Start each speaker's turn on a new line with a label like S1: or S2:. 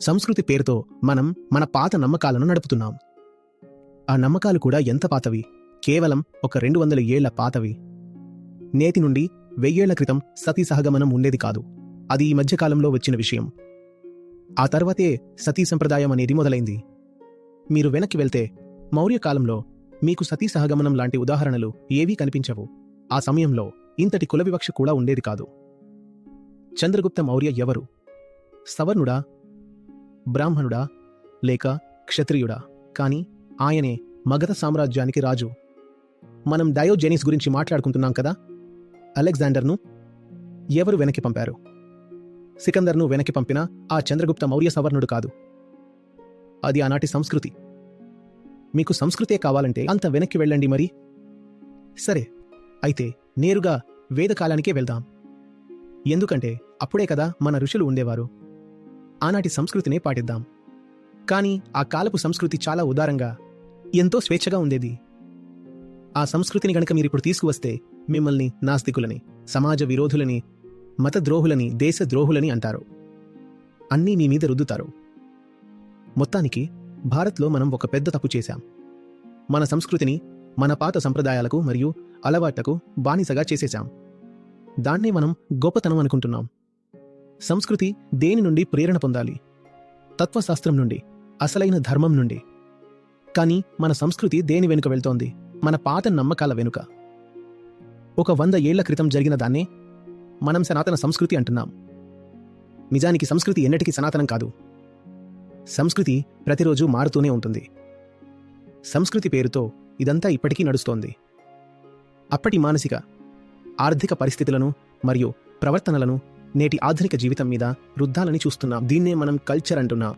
S1: సంస్కృతి పేరుతో మనం మన పాత నమ్మకాలను నడుపుతున్నాం. ఆ నమ్మకాలు కూడా ఎంత పాతవి, కేవలం ఒక 200 ఏళ్ల పాతవి. నేటి నుండి 1000 ఏళ్ల క్రితం సతీ సహగమనం ఉండేది కాదు. అది ఈ మధ్యకాలంలో వచ్చిన విషయం. ఆ తర్వాతే సతీ సంప్రదాయం అనేది మొదలైంది. మీరు వెనక్కి వెళ్తే మౌర్య కాలంలో మీకు సతీ సహగమనం లాంటి ఉదాహరణలు ఏవీ కనిపించవు. ఆ సమయంలో ఇంతటి కుల వివక్ష కూడా ఉండేది కాదు. చంద్రగుప్త మౌర్య ఎవరు? సవర్ణుడా, బ్రాహ్మణుడా, లేక క్షత్రియుడా? కాని ఆయనే మగధ సామ్రాజ్యానికి రాజు. మనం డయోజెనిస్ గురించి మాట్లాడుకుంటున్నాం కదా. అలెగ్జాండర్ను ఎవరు వెనక్కి పంపారు? సికందర్ను వెనక్కి పంపిన ఆ చంద్రగుప్త మౌర్య సవర్ణుడు కాదు. అది ఆనాటి సంస్కృతి. మీకు సంస్కృతే కావాలంటే అంత వెనక్కి వెళ్ళండి మరి. సరే, అయితే నేరుగా వేదకాలానికే వెళ్దాం. ఎందుకంటే అప్పుడే కదా మన ఋషులు ఉండేవారు. ఆనాటి సంస్కృతినే పాటిద్దాం. కానీ ఆ కాలపు సంస్కృతి చాలా ఉదారంగా, ఎంతో స్వేచ్ఛగా ఉండేది. ఆ సంస్కృతిని గనక మీరిప్పుడు తీసుకువస్తే మిమ్మల్ని నాస్తికులని, సమాజ విరోధులని, మతద్రోహులని, దేశద్రోహులని అంటారు. అన్నీ మీ మీద రుద్దుతారు. మొత్తానికి భారత్లో మనం ఒక పెద్ద తప్పు చేశాం. మన సంస్కృతిని మన పాత సంప్రదాయాలకు మరియు అలవాట్లకు బానిసగా చేసేశాం. దాన్నే మనం గొప్పతనం అనుకుంటున్నాం. సంస్కృతి దేని నుండి ప్రేరణ పొందాలి? తత్వశాస్త్రం నుండి, అసలైన ధర్మం నుండి. కానీ మన సంస్కృతి దేని వెనుక వెళ్తోంది? మన పాత నమ్మకాల వెనుక. ఒక 100 ఏళ్ల క్రితం జరిగిన దాన్నే మనం సనాతన సంస్కృతి అంటున్నాం. నిజానికి సంస్కృతి ఎన్నటికీ సనాతనం కాదు. సంస్కృతి ప్రతిరోజు మారుతూనే ఉంటుంది. సంస్కృతి పేరుతో ఇదంతా ఇప్పటికీ నడుస్తోంది. అప్పటి మానసిక, ఆర్థిక పరిస్థితులను మరియు ప్రవర్తనలను నేటి ఆధునిక జీవితం మీద రుద్దాలని చూస్తున్నాం. దీన్నే మనం కల్చర్ అంటున్నాం.